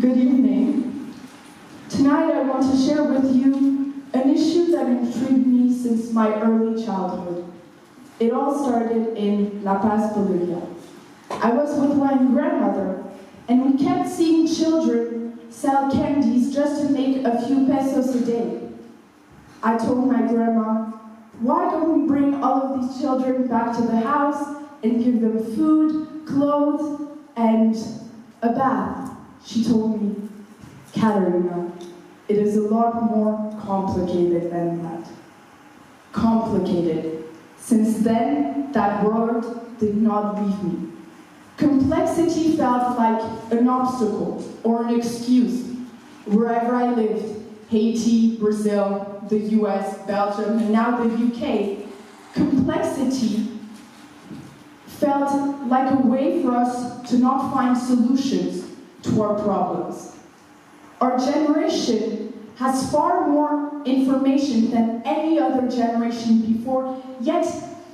Good evening. Tonight I want to share with you an issue that intrigued me since my early childhood. It all started in La Paz, Bolivia. I was with my grandmother, and we kept seeing children sell candies just to make a few pesos a day. I told my grandma, why don't we bring all of these children back to the house and give them food, clothes, and a bath? She told me, Katarina, it is a lot more complicated than that. Complicated. Since then, that word did not leave me. Complexity felt like an obstacle or an excuse. Wherever I lived, Haiti, Brazil, the US, Belgium, and now the UK, complexity felt like a way for us to not find solutions to our problems. Our generation has far more information than any other generation before, yet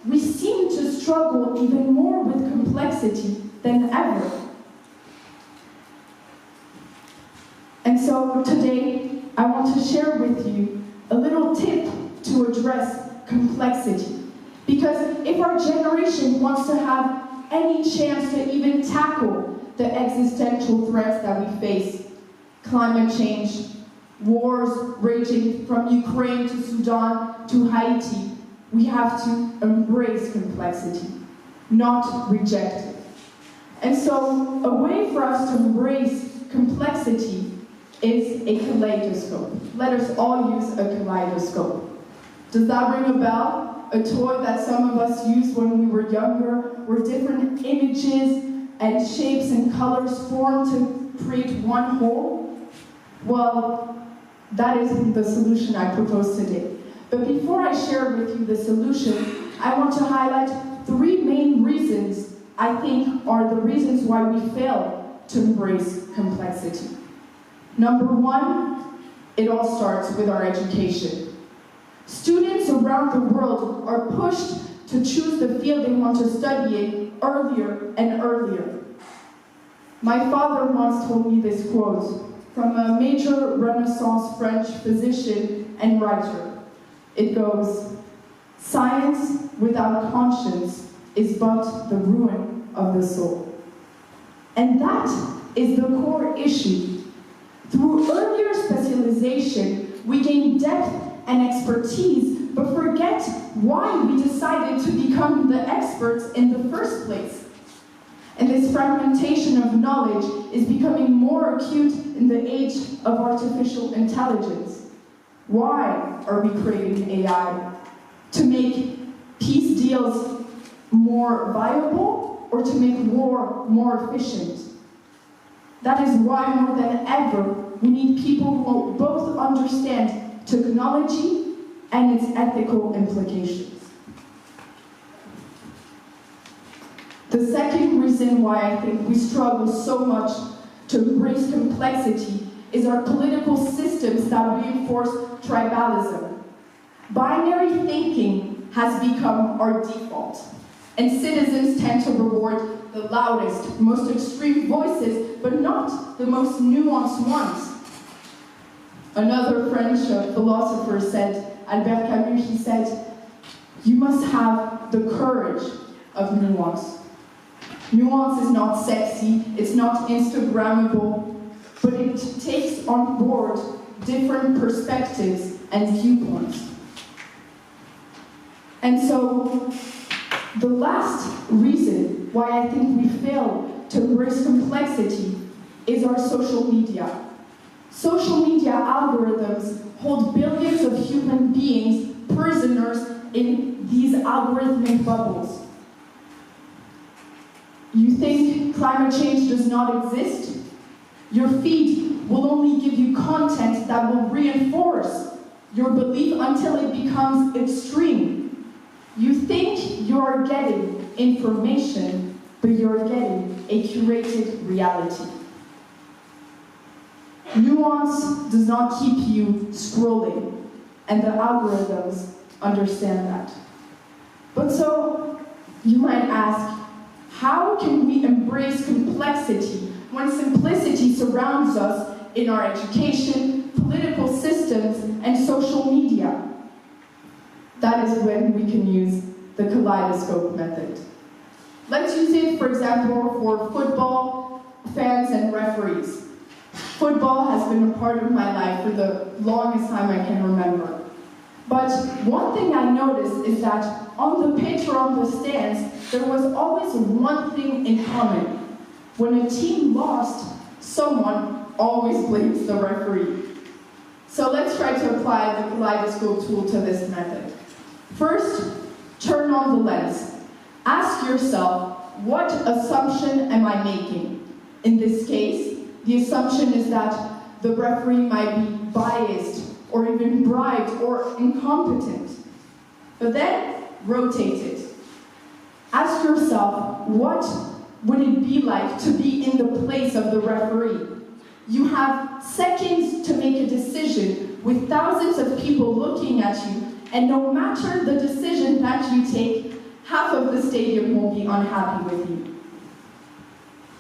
we seem to struggle even more with complexity than ever. And so today, I want to share with you a little tip to address complexity. Because if our generation wants to have any chance to even tackle the existential threats that we face, climate change, wars raging from Ukraine to Sudan to Haiti, we have to embrace complexity, not reject it. And so a way for us to embrace complexity is a kaleidoscope. Let us all use a kaleidoscope. Does that ring a bell? A toy that some of us used when we were younger, where different images and shapes and colors form to create one whole? Well, that is the solution I propose today. But before I share with you the solution, I want to highlight three main reasons I think are the reasons why we fail to embrace complexity. Number one, it all starts with our education. Students around the world are pushed to choose the field they want to study in earlier and earlier. My father once told me this quote from a major Renaissance French physician and writer. It goes, "Science without conscience is but the ruin of the soul." And that is the core issue. Through earlier specialization, we gain depth and expertise, but forget why we decided to become the experts in the first place. And this fragmentation of knowledge is becoming more acute in the age of artificial intelligence. Why are we creating AI? To make peace deals more viable or to make war more efficient? That is why more than ever, we need people who will both understand technology and its ethical implications. The second reason why I think we struggle so much to embrace complexity is our political systems that reinforce tribalism. Binary thinking has become our default, and citizens tend to reward the loudest, most extreme voices, but not the most nuanced ones. Another French philosopher said, Albert Camus, he said, "You must have the courage of nuance." Nuance is not sexy, it's not Instagrammable, but it takes on board different perspectives and viewpoints. And so, the last reason why I think we fail to embrace complexity is our social media. Social media algorithms hold billions of human beings prisoners in these algorithmic bubbles. You think climate change does not exist? Your feed will only give you content that will reinforce your belief until it becomes extreme. You think you're getting information, but you're getting a curated reality. Nuance does not keep you scrolling, and the algorithms understand that. But so, you might ask, how can we embrace complexity when simplicity surrounds us in our education, political systems, and social media. That is when we can use the kaleidoscope method. Let's use it, for example, for football fans and referees. Football has been a part of my life for the longest time I can remember. But one thing I noticed is that on the pitch or on the stands, there was always one thing in common. When a team lost, someone always blames the referee. So let's try to apply the kaleidoscope tool to this method. First, turn on the lens. Ask yourself, what assumption am I making? In this case, the assumption is that the referee might be biased, or even bribed, or incompetent. But then, rotate it. Ask yourself, what would it be like to be in the place of the referee? You have seconds to make a decision with thousands of people looking at you, and no matter the decision that you take, half of the stadium will be unhappy with you.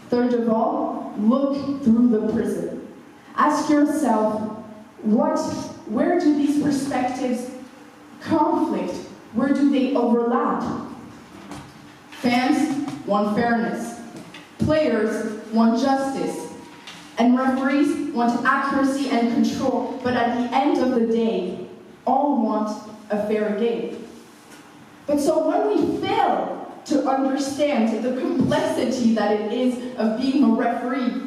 Third of all, look through the prism. Ask yourself, where do these perspectives conflict? Where do they overlap? Fans want fairness. Players want justice. And referees want accuracy and control. But at the end of the day, all want a fair game. But so when we fail to understand the complexity that it is of being a referee,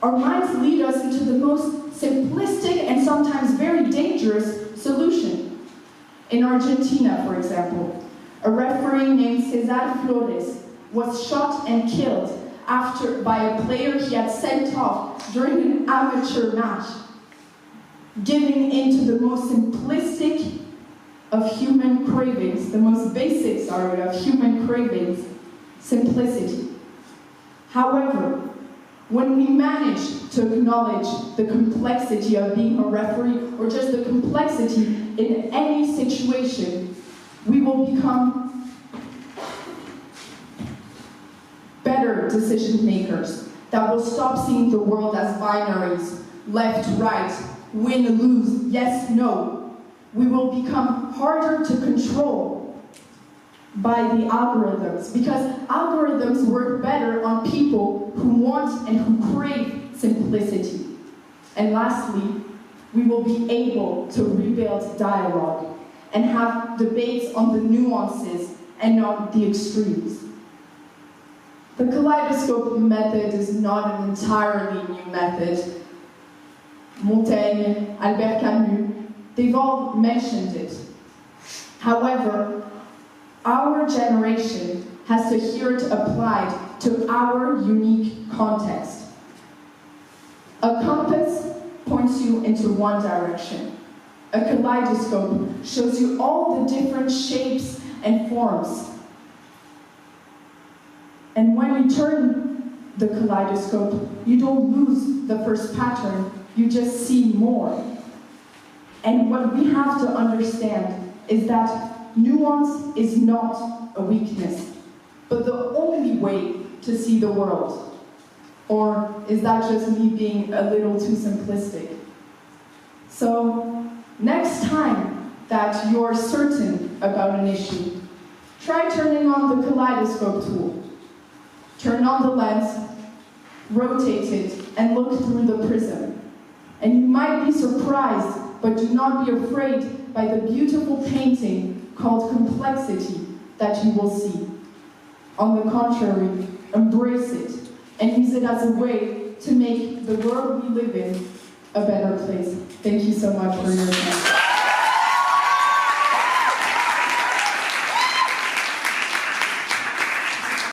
our minds lead us into the most simplistic and sometimes very dangerous solution. In Argentina, for example, a referee named César Flores was shot and killed by a player he had sent off during an amateur match, giving into the most simplistic of human cravings, the most basic, of human cravings, simplicity. However, when we manage to acknowledge the complexity of being a referee, or just the complexity in any situation, we will become better decision makers that will stop seeing the world as binaries, left, right, win, lose, yes, no. We will become harder to control by the algorithms, because algorithms work better on people who want and who crave simplicity. And lastly, we will be able to rebuild dialogue and have debates on the nuances and not the extremes. The kaleidoscope method is not an entirely new method. Montaigne, Albert Camus, they've all mentioned it. However, our generation has to hear it applied to our unique context. A compass points you into one direction. A kaleidoscope shows you all the different shapes and forms. And when you turn the kaleidoscope, you don't lose the first pattern, you just see more. And what we have to understand is that nuance is not a weakness, but the only way to see the world. Or is that just me being a little too simplistic? So, next time that you're certain about an issue, try turning on the kaleidoscope tool. Turn on the lens, rotate it, and look through the prism. And you might be surprised, but do not be afraid by the beautiful painting called complexity that you will see. On the contrary, embrace it and use it as a way to make the world we live in a better place. Thank you so much for your time.